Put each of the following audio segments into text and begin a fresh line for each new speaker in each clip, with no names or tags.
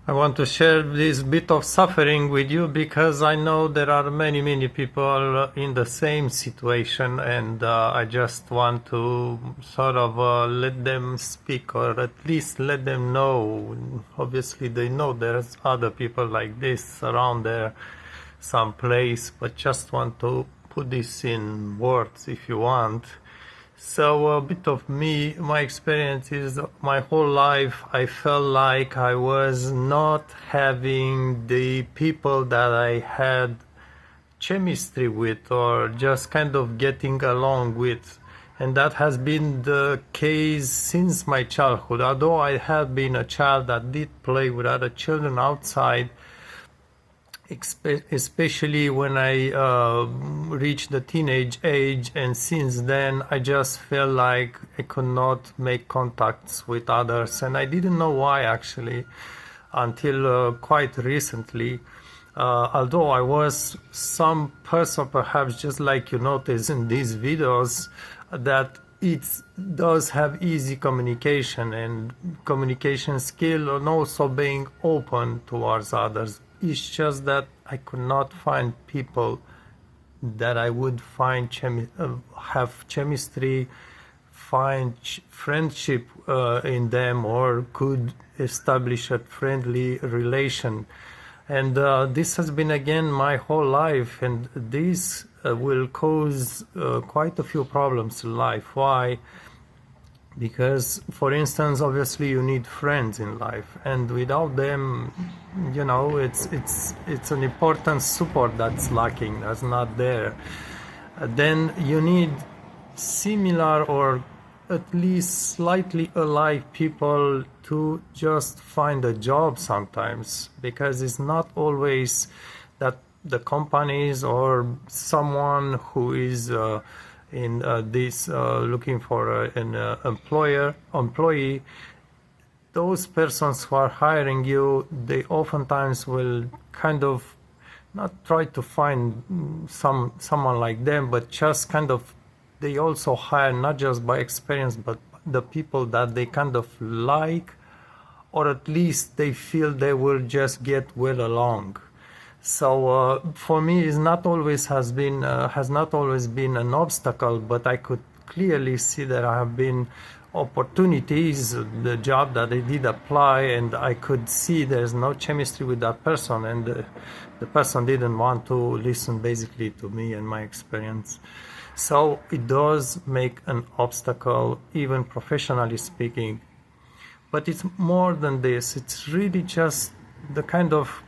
I want to share this bit of suffering with you because I know there are many people in the same situation, and I just want to sort of let them speak, or at least let them know. Obviously, they know there's other people like this around there someplace, but just want to put this in words if you want. So a bit of me, my experience is my whole life I felt like I was not having the people that I had chemistry with or just kind of getting along with. And that has been the case since my childhood. Although I have been a child that did play with other children outside, especially when I reached the teenage age, and since then I just felt like I could not make contacts with others, and I didn't know why actually until quite recently. Although I was some person, perhaps just like you notice in these videos, that it does have easy communication and communication skill, and also being open towards others. It's just that I could not find people that I would find have chemistry, find friendship in them, or could establish a friendly relation. And this has been again my whole life, and this will cause quite a few problems in life. Why? Because, for instance, obviously you need friends in life, and without them, you know, it's an important support that's lacking, that's not there. Then you need similar or at least slightly alike people to just find a job sometimes, because it's not always that the companies or someone who is in this looking for an employee, those persons who are hiring you, they oftentimes will kind of not try to find someone like them, but just kind of, they also hire not just by experience, but the people that they kind of like, or at least they feel they will just get well along. So for me, it's not always has not always been an obstacle, but I could clearly see that I have been opportunities, the job that I did apply, and I could see there's no chemistry with that person, and the person didn't want to listen basically to me and my experience. So it does make an obstacle, even professionally speaking. But it's more than this. It's really just the kind of,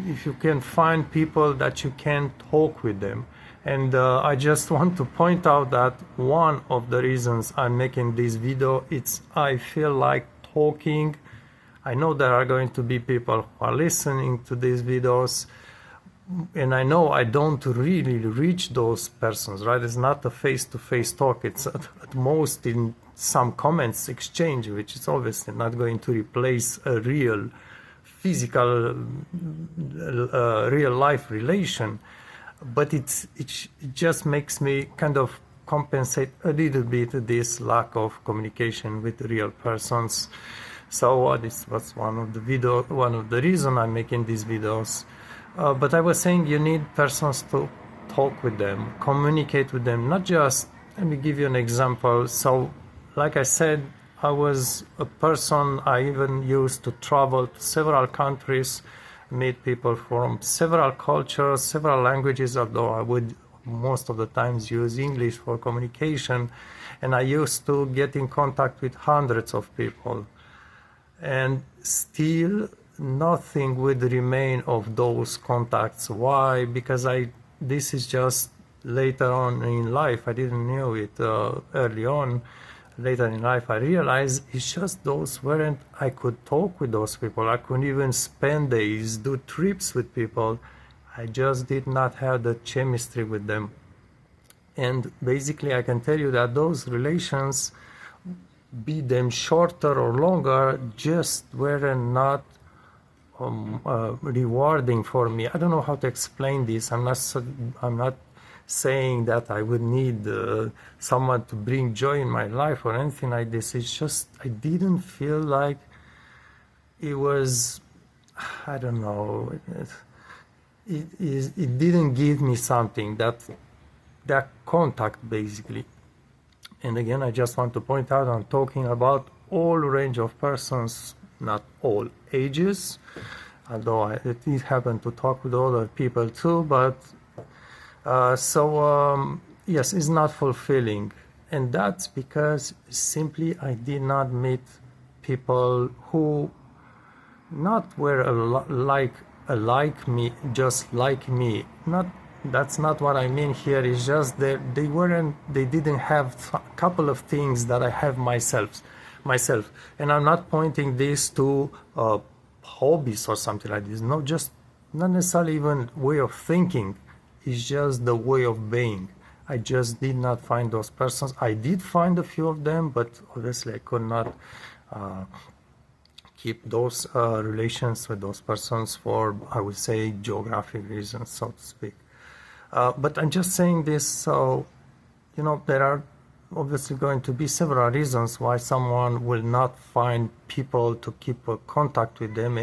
if you can find people that you can talk with them. And I just want to point out that one of the reasons I'm making this video, it's I feel like talking. I know there are going to be people who are listening to these videos, and I know I don't really reach those persons, right? It's not a face-to-face talk. It's at most in some comments exchange, which is obviously not going to replace a real physical, real life relation. But it just makes me kind of compensate a little bit this lack of communication with real persons. So this was one of the reasons I'm making these videos. But I was saying you need persons to talk with them, communicate with them, not just, let me give you an example. So, like I said, I was a person, I even used to travel to several countries, meet people from several cultures, several languages, although I would most of the times use English for communication, and I used to get in contact with hundreds of people. And still nothing would remain of those contacts. Why? Because this is just later on in life. I didn't know it early on. Later in life I realized it's just those weren't, I could talk with those people, I couldn't even spend days, do trips with people. I just did not have the chemistry with them. And basically I can tell you that those relations, be them shorter or longer, just were not rewarding for me. I don't know how to explain this. I'm not saying that I would need someone to bring joy in my life or anything like this. It's just I didn't feel like it was I don't know. It didn't give me something that contact basically. And again, I just want to point out I'm talking about all range of persons, not all ages, although I did happen to talk with other people too, but yes, it's not fulfilling. And that's because simply I did not meet people who not were like me, just like me. Not That's not what I mean here. It's just that they didn't have a couple of things that I have myself. And I'm not pointing this to hobbies or something like this. No, just not necessarily even way of thinking. It's just the way of being. I just did not find those persons. I did find a few of them, but obviously I could not keep those relations with those persons for, I would say, geographic reasons, so to speak. But I'm just saying this so, there are obviously going to be several reasons why someone will not find people to keep a contact with them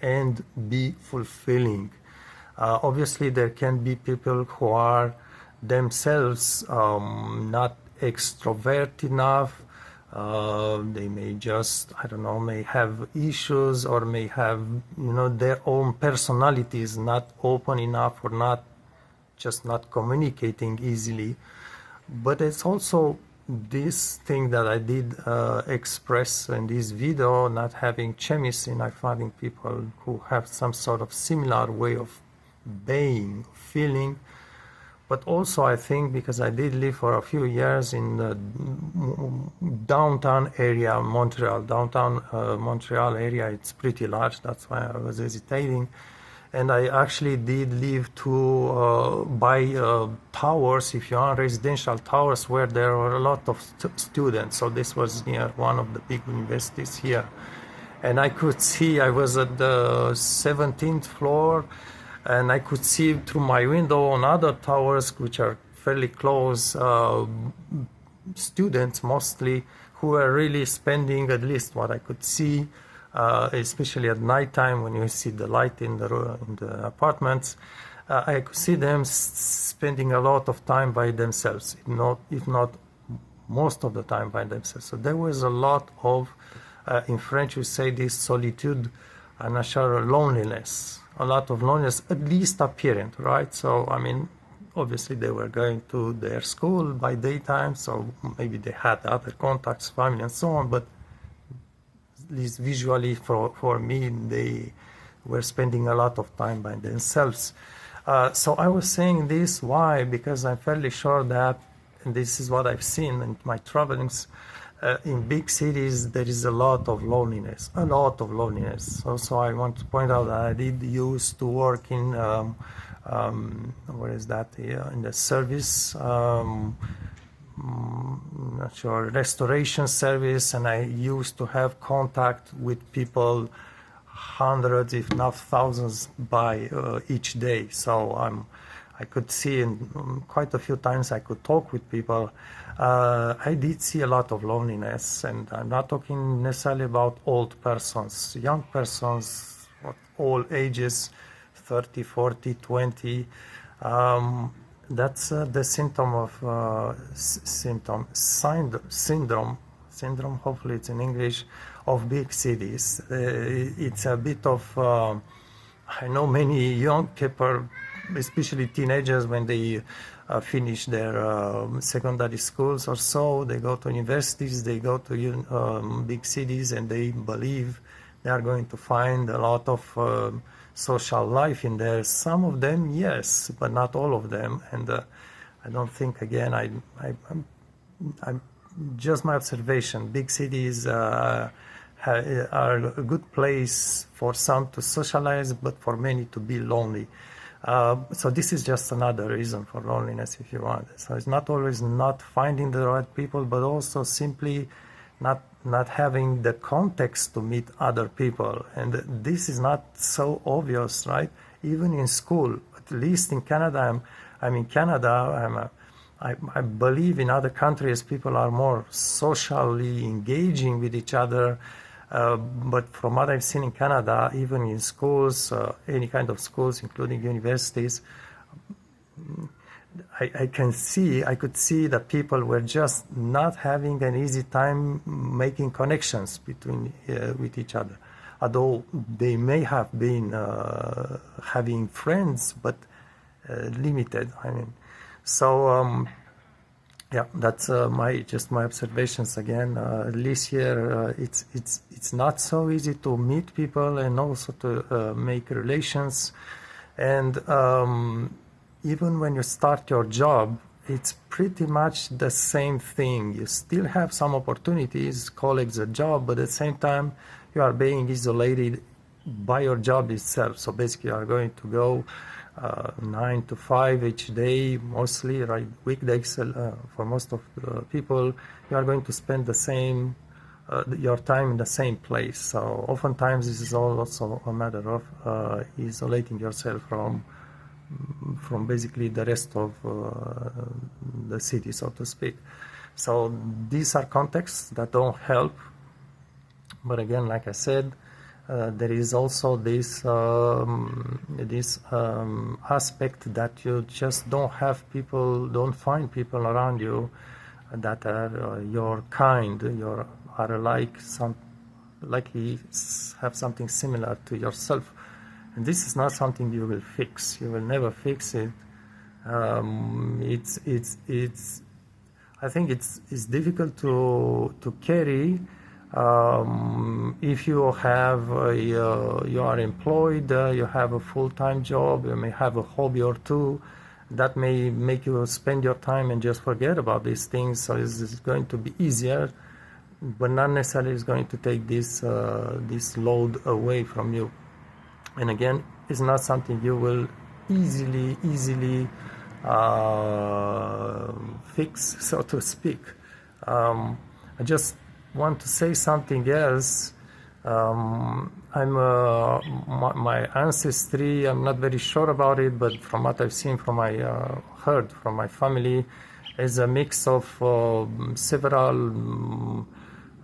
and be fulfilling. Obviously, there can be people who are themselves not extrovert enough. They may just, I don't know, may have issues or may have, their own personalities not open enough or not communicating easily. But it's also this thing that I did express in this video, not having chemistry, not finding people who have some sort of similar way of being, feeling. But also I think because I did live for a few years in the downtown area, Montreal, Montreal area, it's pretty large, that's why I was hesitating. And I actually did live by towers, if you are residential towers, where there were a lot of students. So this was near one of the big universities here. And I could see, I was at the 17th floor, and I could see through my window on other towers, which are fairly close, students mostly, who were really spending, at least what I could see, especially at nighttime when you see the light in the apartments, I could see them spending a lot of time by themselves, if not most of the time by themselves. So there was a lot of, in French we say this, solitude, I'm not sure, loneliness, a lot of loneliness, at least apparent, right? So, I mean, obviously they were going to their school by daytime, so maybe they had other contacts, family and so on, but at least visually for me, they were spending a lot of time by themselves. So I was saying this, why? Because I'm fairly sure that, and this is what I've seen in my travelings, in big cities there is a lot of loneliness. Also, I want to point out that I did used to work in, what is that, in the service, not sure, restoration service, and I used to have contact with people, hundreds if not thousands by each day. So I could see, quite a few times I could talk with people. I did see a lot of loneliness, and I'm not talking necessarily about old persons, young persons of all ages, 30, 40, 20. That's the symptom of syndrome, hopefully it's in English, of big cities. It's a bit of, I know many young people, especially teenagers, when they finish their secondary schools or so, they go to universities, they go to big cities, and they believe they are going to find a lot of social life in there. Some of them, yes, but not all of them. And I don't think, again, I'm just my observation. Big cities are a good place for some to socialize, but for many to be lonely. So this is just another reason for loneliness, if you want. So it's not always not finding the right people, but also simply not having the context to meet other people. And this is not so obvious, right? Even in school, at least in Canada, I'm in Canada, I believe in other countries people are more socially engaging with each other. But from what I've seen in Canada, even in schools, any kind of schools, including universities, I could see that people were just not having an easy time making connections between with each other. Although they may have been having friends, but limited. I mean, so yeah, that's my observations again. At least here, it's not so easy to meet people and also to make relations, and even when you start your job, it's pretty much the same thing. You still have some opportunities, colleagues, a job, but at the same time, you are being isolated by your job itself. So basically, you are going to go 9 to 5 each day, mostly, right? Weekdays for most of the people, you are going to spend the same your time in the same place. So oftentimes, this is also a matter of isolating yourself from basically the rest of the city, so to speak. So these are contexts that don't help. But again, like I said, there is also this aspect that you just don't find people around you that are your kind, are likely have something similar to yourself. And this is not something you will fix. You will never fix it. I think it's difficult to carry if you are employed, you have a full-time job, you may have a hobby or two. That may make you spend your time and just forget about these things. So it's going to be easier, but not necessarily it's going to take this load away from you. And again, it's not something you will easily fix, so to speak. I just want to say something else. My ancestry, I'm not very sure about it, but from what I've seen, heard from my family, is a mix of several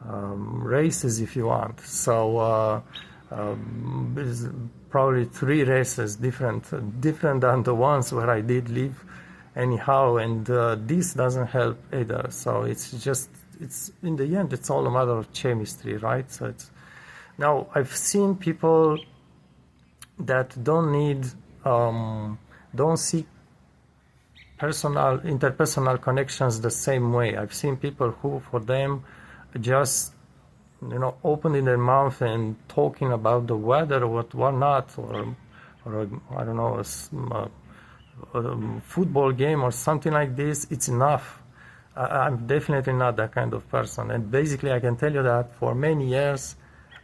races, if you want. So there's probably 3 races different than the ones where I did live anyhow, and this doesn't help either. So it's in the end, it's all a matter of chemistry, right? So now I've seen people that don't see interpersonal connections the same way. I've seen people who, for them, just opening their mouth and talking about the weather or whatnot, or I don't know, a football game or something like this, it's enough. I'm definitely not that kind of person. And basically, I can tell you that for many years,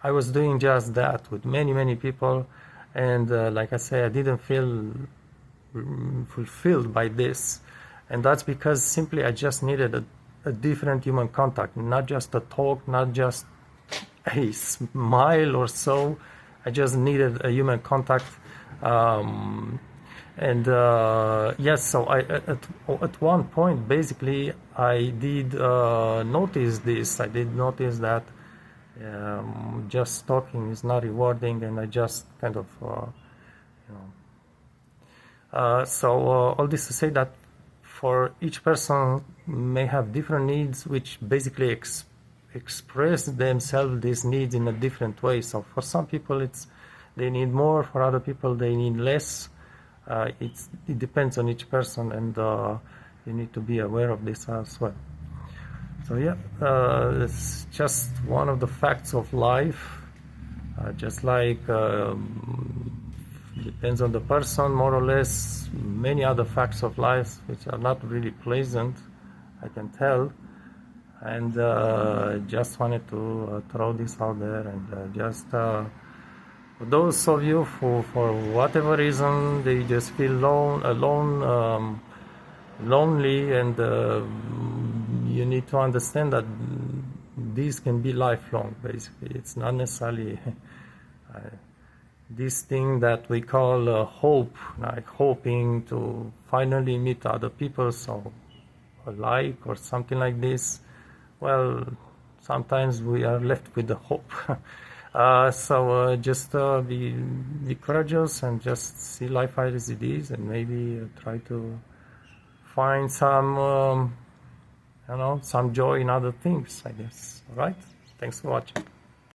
I was doing just that with many people. And like I say, I didn't feel fulfilled by this. And that's because simply I just needed a different human contact, not just a talk, not just a smile or so. I just needed a human contact. Yes, so at one point, basically, I did notice this. I did notice that just talking is not rewarding, and I just kind of, all this to say that for each person may have different needs, which basically express themselves, these needs, in a different way. So for some people, they need more. For other people, they need less. It depends on each person, and you need to be aware of this as well. So yeah, it's just one of the facts of life. Just like depends on the person, more or less, many other facts of life which are not really pleasant, I can tell. And just wanted to throw this out there, and just for those of you who, for whatever reason, they just feel lonely, and you need to understand that these can be lifelong. Basically, it's not necessarily this thing that we call hope, like hoping to finally meet other people, so alike or something like this. Well, sometimes we are left with the hope. So just be courageous and just see life as it is, and maybe try to find some some joy in other things, I guess. All right, thanks for watching.